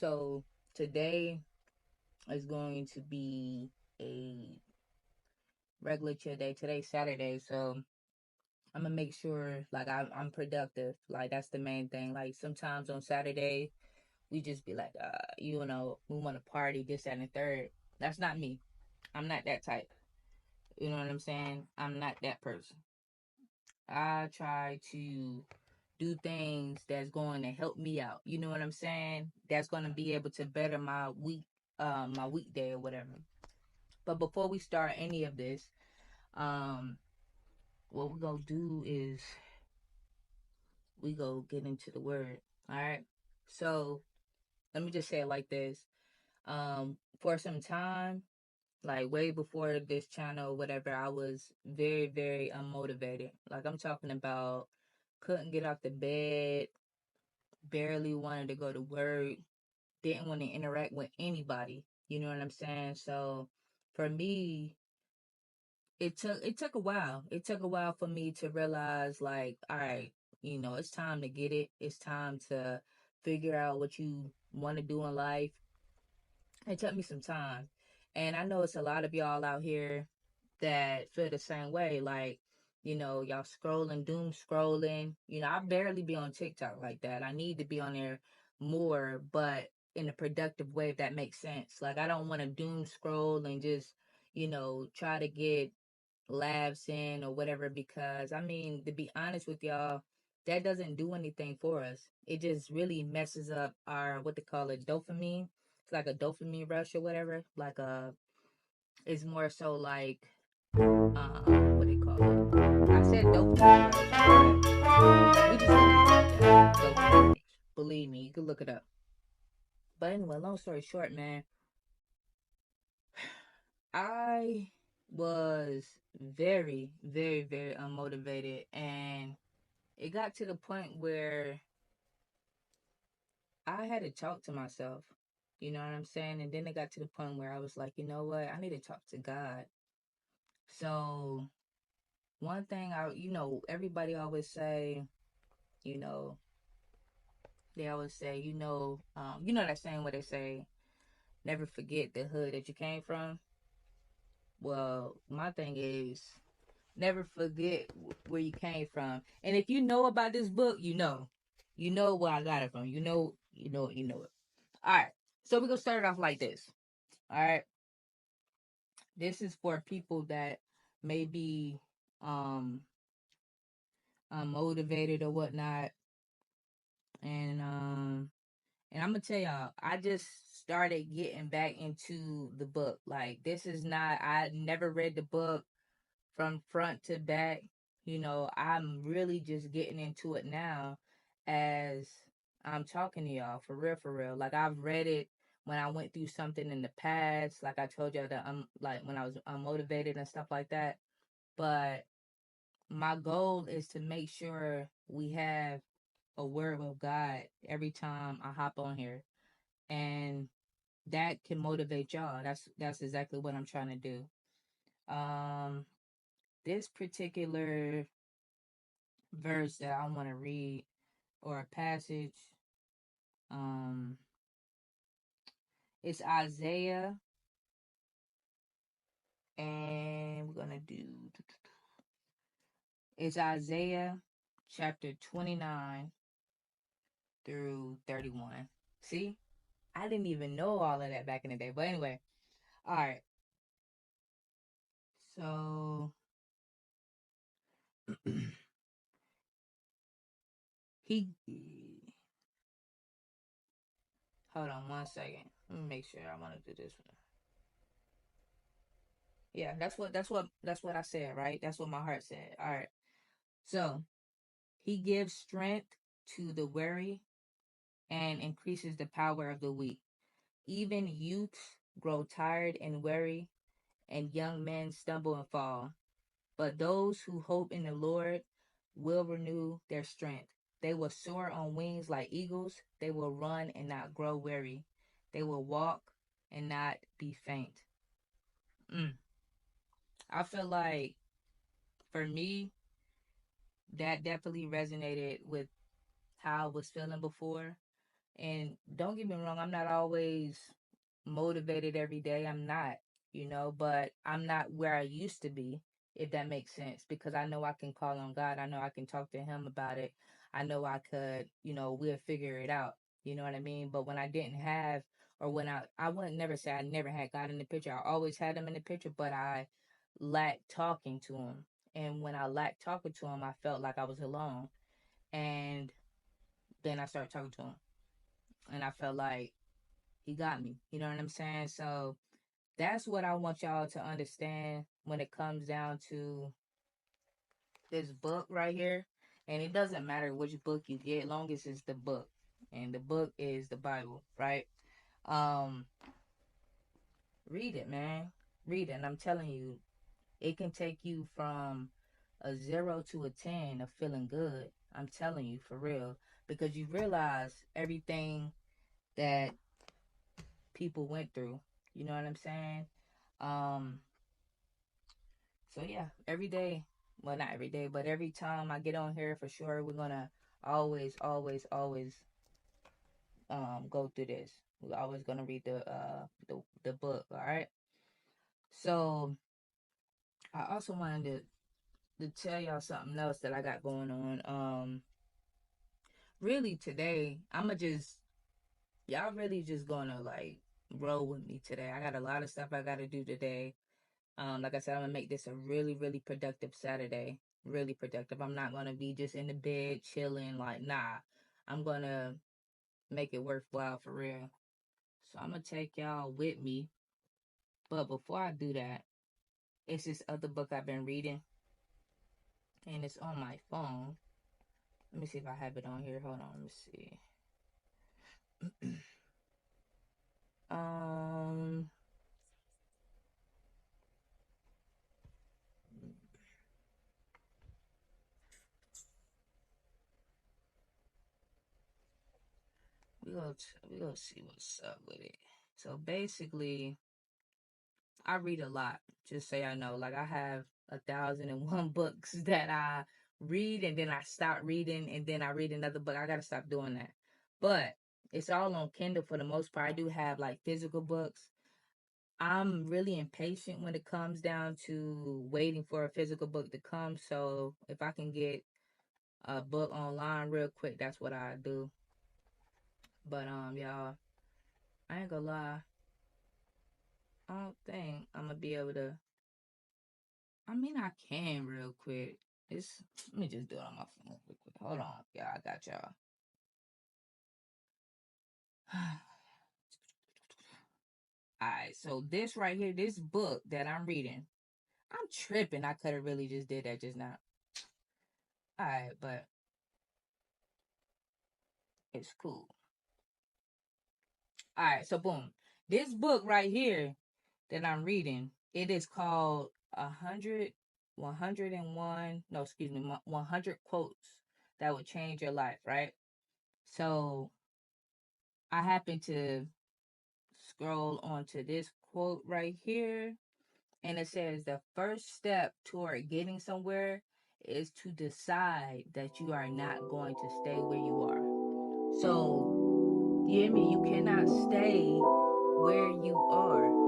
So today is going to be a regular chill day. Today's Saturday, so I'm gonna make sure like I'm productive. Like that's the main thing. Like sometimes on Saturday we just be like, we want to party, this, that, and the third. That's not me. I'm not that type. You know what I'm saying? I'm not that person. I try to do things that's going to help me out. You know what I'm saying? That's going to be able to better my weekday or whatever. But before we start any of this, um, what we're gonna do is we go get into the word. All right. So let me just say it like this. For some time, like way before this channel or whatever, I was very, very unmotivated. Like I'm talking about couldn't get off the bed, barely wanted to go to work, didn't want to interact with anybody. You know what I'm saying? So for me, it took a while. It took a while for me to realize like, all right, it's time to get it. It's time to figure out what you want to do in life. It took me some time. And I know it's a lot of y'all out here that feel the same way. Like, y'all scrolling, doom scrolling. I barely be on TikTok like that. I need to be on there more, but in a productive way, if that makes sense. Like, I don't want to doom scroll and just, try to get laughs in or whatever, because I mean, to be honest with y'all, that doesn't do anything for us. It just really messes up our, what they call it, dopamine. It's like a dopamine rush or whatever. Like it's more so like what they call it. I said dopamine rush, but we just gonna leave it like that. Dopamine rush. Believe me, you can look it up. But anyway, long story short, man, I was very, very, very unmotivated, and it got to the point where I had to talk to myself. You know what I'm saying? And then it got to the point where I was like, you know what? I need to talk to God. So one thing everybody always say, you know, they always say, that saying where they say, never forget the hood that you came from. Well, my thing is, never forget where you came from. And if you know about this book, you know where I got it from. You know it. All right. So we're gonna start it off like this. All right. This is for people that may be um unmotivated or whatnot. And I'm gonna tell y'all, I just started getting back into the book. Like this is not I never read the book from front to back. I'm really just getting into it now as I'm talking to y'all for real, for real. Like I've read it when I went through something in the past, like I told y'all that I'm like when I was unmotivated and stuff like that. But my goal is to make sure we have a word of God every time I hop on here. And that can motivate y'all. That's exactly what I'm trying to do. Um this particular verse that I want to read, or a passage, um it's Isaiah, and we're gonna do it's Isaiah chapter 29 through 31. See, I didn't even know all of that back in the day, but anyway. All right. So he hold on one second. Let me make sure I want to do this one. Yeah, that's what I said, right? That's what my heart said. All right. So he gives strength to the weary and increases the power of the weak. Even youths grow tired and weary, and young men stumble and fall. But those who hope in the Lord will renew their strength. They will soar on wings like eagles. They will run and not grow weary. They will walk and not be faint. Mm. I feel like for me, that definitely resonated with how I was feeling before. And don't get me wrong, I'm not always motivated every day. I'm not, but I'm not where I used to be, if that makes sense, because I know I can call on God. I know I can talk to Him about it. I know I could, we'll figure it out. You know what I mean? But when I didn't have, or when I wouldn't never say I never had God in the picture. I always had Him in the picture, but I lacked talking to Him. And when I lacked talking to Him, I felt like I was alone. And then I started talking to Him, and I felt like He got me. You know what I'm saying? So that's what I want y'all to understand when it comes down to this book right here. And it doesn't matter which book you get, long as it's the book. And the book is the Bible, right? Um, read it, man. Read it. And I'm telling you, it can take you from a 0 to a 10 of feeling good. I'm telling you, for real. Because you realize everything that people went through. You know what I'm saying? Um, So yeah, every day, well not every day, but every time I get on here for sure, we're gonna always go through this. We're always gonna read the book, all right? So I also wanted to tell y'all something else that I got going on. Really today, I'ma just y'all really just gonna like roll with me today. I got a lot of stuff I gotta do today. Like I said, I'm gonna make this a really, really productive Saturday. Really productive. I'm not gonna be just in the bed chilling. Like, nah, I'm gonna make it worthwhile for real. So I'm gonna take y'all with me. But before I do that, it's this other book I've been reading, and it's on my phone. Let me see if I have it on here. Hold on, let me see. um, we gonna see what's up with it. So basically, I read a lot. Just say I know. Like I have 1,001 books that I read, and then I stop reading, and then I read another book. I gotta stop doing that. But it's all on Kindle for the most part. I do have like physical books. I'm really impatient when it comes down to waiting for a physical book to come. So if I can get a book online real quick, that's what I do. But y'all, I ain't gonna lie. I don't think I'm gonna be able to. I mean, I can real quick. It's Let me just do it on my phone real quick. Hold on, yeah, I got y'all. All right, so this right here, this book that I'm reading, I'm tripping. I could have really just did that just now. All right, but it's cool. All right, so boom, this book right here that I'm reading, it is called 101. No, excuse me, 100 quotes that would change your life. Right. So I happen to scroll onto this quote right here, and it says the first step toward getting somewhere is to decide that you are not going to stay where you are. So, you hear me? You cannot stay where you are.